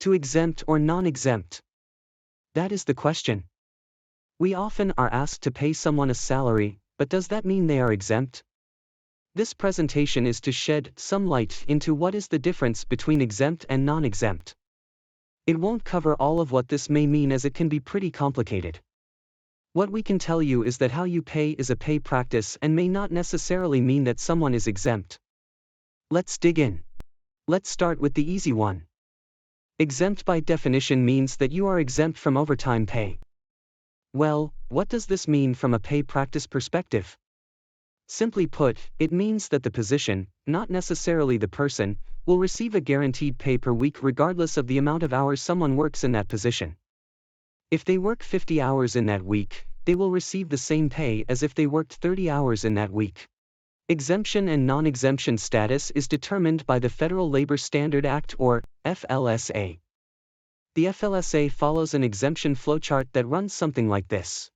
To exempt or non-exempt? That is the question. We often are asked to pay someone a salary, but does that mean they are exempt? This presentation is to shed some light into what is the difference between exempt and non-exempt. It won't cover all of what this may mean as it can be pretty complicated. What we can tell you is that how you pay is a pay practice and may not necessarily mean that someone is exempt. Let's dig in. Let's start with the easy one. Exempt by definition means that you are exempt from overtime pay. Well, what does this mean from a pay practice perspective? Simply put, it means that the position, not necessarily the person, will receive a guaranteed pay per week regardless of the amount of hours someone works in that position. If they work 50 hours in that week, they will receive the same pay as if they worked 30 hours in that week. Exemption and non-exemption status is determined by the Federal Labor Standard Act or FLSA. The FLSA follows an exemption flowchart that runs something like this.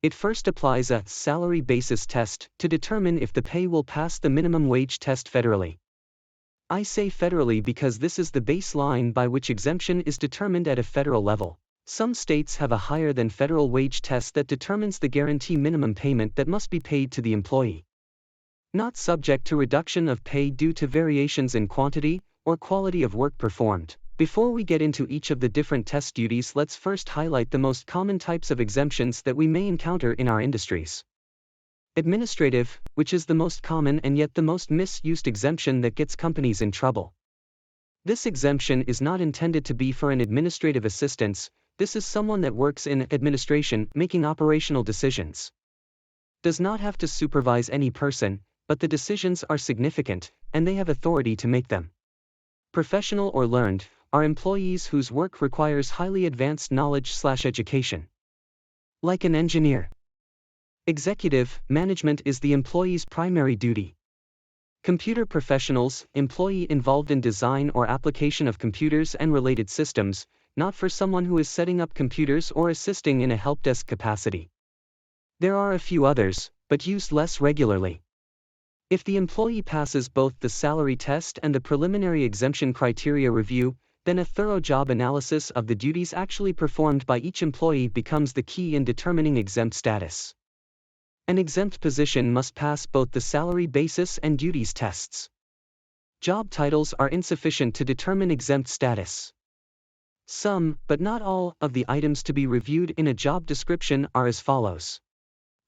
It first applies a salary basis test to determine if the pay will pass the minimum wage test federally. I say federally because this is the baseline by which exemption is determined at a federal level. Some states have a higher than federal wage test that determines the guarantee minimum payment that must be paid to the employee. Not subject to reduction of pay due to variations in quantity or quality of work performed. Before we get into each of the different test duties, let's first highlight the most common types of exemptions that we may encounter in our industries. Administrative, which is the most common and yet the most misused exemption that gets companies in trouble. This exemption is not intended to be for an administrative assistant. This is someone that works in administration, making operational decisions. Does not have to supervise any person, but the decisions are significant, and they have authority to make them. Professional or learned are employees whose work requires highly advanced knowledge/education. Like an engineer. Executive management is the employee's primary duty. Computer professionals, employee involved in design or application of computers and related systems, not for someone who is setting up computers or assisting in a help desk capacity. There are a few others, but used less regularly. If the employee passes both the salary test and the preliminary exemption criteria review, then a thorough job analysis of the duties actually performed by each employee becomes the key in determining exempt status. An exempt position must pass both the salary basis and duties tests. Job titles are insufficient to determine exempt status. Some, but not all, of the items to be reviewed in a job description are as follows.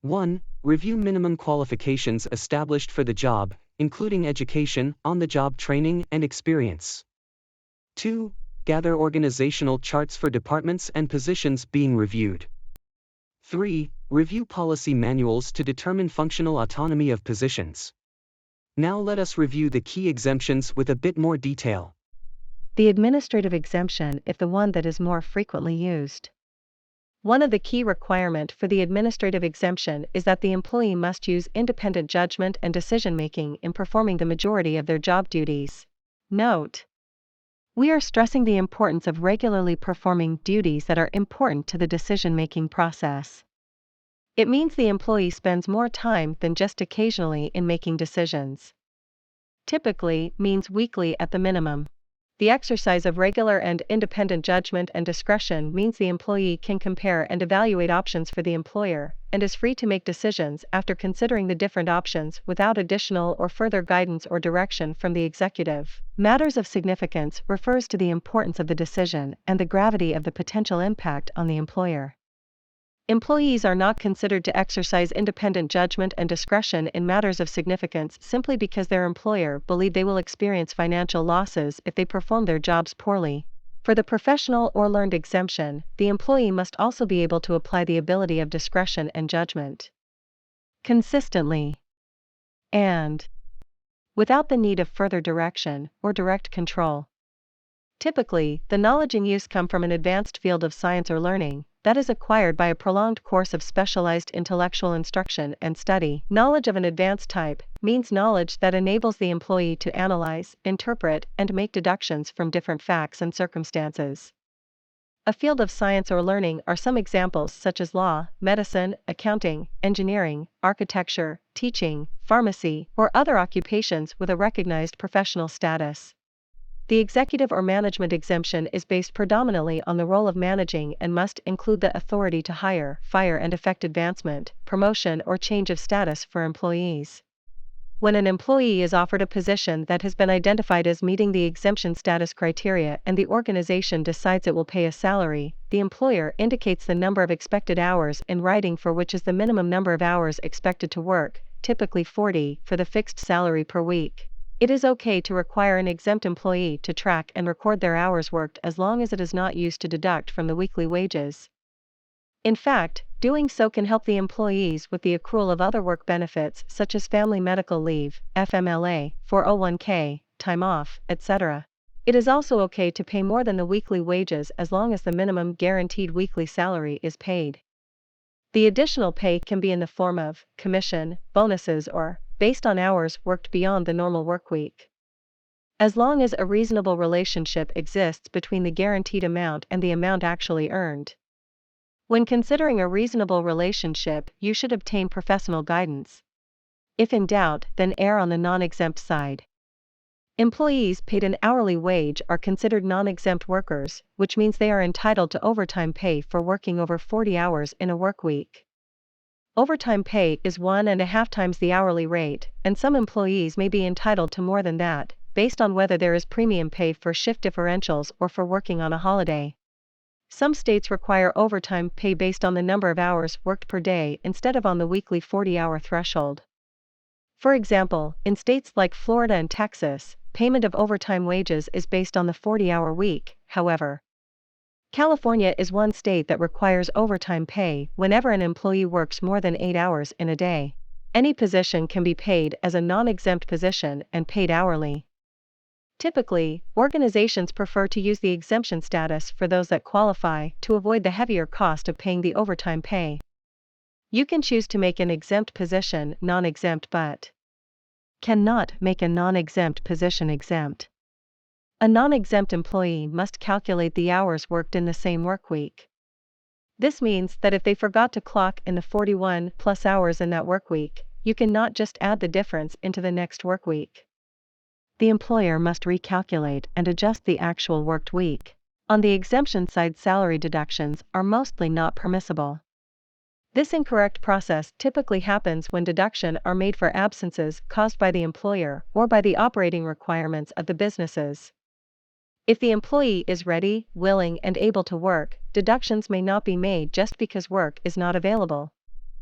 1. Review minimum qualifications established for the job, including education, on-the-job training, and experience. 2. Gather organizational charts for departments and positions being reviewed. 3. Review policy manuals to determine functional autonomy of positions. Now let us review the key exemptions with a bit more detail. The administrative exemption is the one that is more frequently used. One of the key requirements for the administrative exemption is that the employee must use independent judgment and decision-making in performing the majority of their job duties. Note: we are stressing the importance of regularly performing duties that are important to the decision-making process. It means the employee spends more time than just occasionally in making decisions. Typically means weekly at the minimum. The exercise of regular and independent judgment and discretion means the employee can compare and evaluate options for the employer, and is free to make decisions after considering the different options without additional or further guidance or direction from the executive. Matters of significance refers to the importance of the decision and the gravity of the potential impact on the employer. Employees are not considered to exercise independent judgment and discretion in matters of significance simply because their employer believes they will experience financial losses if they perform their jobs poorly. For the professional or learned exemption, the employee must also be able to apply the ability of discretion and judgment consistently and without the need of further direction or direct control. Typically, the knowledge and use come from an advanced field of science or learning that is acquired by a prolonged course of specialized intellectual instruction and study. Knowledge of an advanced type means knowledge that enables the employee to analyze, interpret, and make deductions from different facts and circumstances. A field of science or learning are some examples such as law, medicine, accounting, engineering, architecture, teaching, pharmacy, or other occupations with a recognized professional status. The executive or management exemption is based predominantly on the role of managing and must include the authority to hire, fire, and effect advancement, promotion, or change of status for employees. When an employee is offered a position that has been identified as meeting the exemption status criteria and the organization decides it will pay a salary, the employer indicates the number of expected hours in writing for which is the minimum number of hours expected to work, typically 40, for the fixed salary per week. It is okay to require an exempt employee to track and record their hours worked as long as it is not used to deduct from the weekly wages. In fact, doing so can help the employees with the accrual of other work benefits such as family medical leave, FMLA, 401k, time off, etc. It is also okay to pay more than the weekly wages as long as the minimum guaranteed weekly salary is paid. The additional pay can be in the form of commission, bonuses, or based on hours worked beyond the normal work week. As long as a reasonable relationship exists between the guaranteed amount and the amount actually earned. When considering a reasonable relationship, you should obtain professional guidance. If in doubt, then err on the non-exempt side. Employees paid an hourly wage are considered non-exempt workers, which means they are entitled to overtime pay for working over 40 hours in a work week. Overtime pay is 1.5 times the hourly rate, and some employees may be entitled to more than that, based on whether there is premium pay for shift differentials or for working on a holiday. Some states require overtime pay based on the number of hours worked per day instead of on the weekly 40-hour threshold. For example, in states like Florida and Texas, payment of overtime wages is based on the 40-hour week, however. California is one state that requires overtime pay whenever an employee works more than 8 hours in a day. Any position can be paid as a non-exempt position and paid hourly. Typically, organizations prefer to use the exemption status for those that qualify to avoid the heavier cost of paying the overtime pay. You can choose to make an exempt position non-exempt but cannot make a non-exempt position exempt. A non-exempt employee must calculate the hours worked in the same work week. This means that if they forgot to clock in the 41 plus hours in that work week, you cannot just add the difference into the next work week. The employer must recalculate and adjust the actual worked week. On the exemption side, salary deductions are mostly not permissible. This incorrect process typically happens when deductions are made for absences caused by the employer or by the operating requirements of the businesses. If the employee is ready, willing, and able to work, deductions may not be made just because work is not available.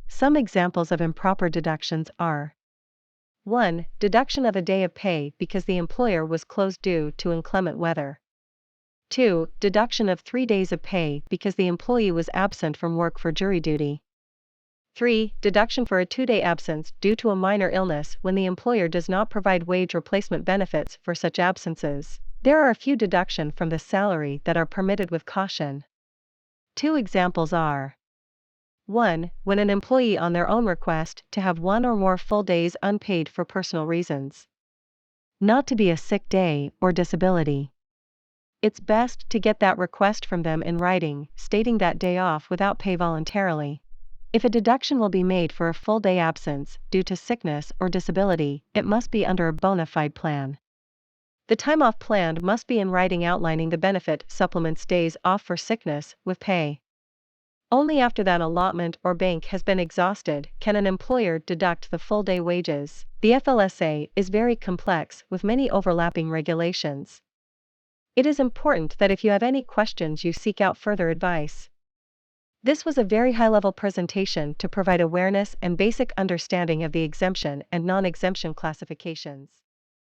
Some examples of improper deductions are: 1. Deduction of a day of pay because the employer was closed due to inclement weather. 2. Deduction of 3 days of pay because the employee was absent from work for jury duty. 3. Deduction for a 2-day absence due to a minor illness when the employer does not provide wage replacement benefits for such absences. There are a few deductions from the salary that are permitted with caution. 2 examples are: 1. When an employee on their own request to have 1 or more full days unpaid for personal reasons. Not to be a sick day or disability. It's best to get that request from them in writing, stating that day off without pay voluntarily. If a deduction will be made for a full day absence due to sickness or disability, it must be under a bona fide plan. The time off plan must be in writing outlining the benefit supplements days off for sickness with pay. Only after that allotment or bank has been exhausted can an employer deduct the full day wages. The FLSA is very complex with many overlapping regulations. It is important that if you have any questions you seek out further advice. This was a very high-level presentation to provide awareness and basic understanding of the exemption and non-exemption classifications.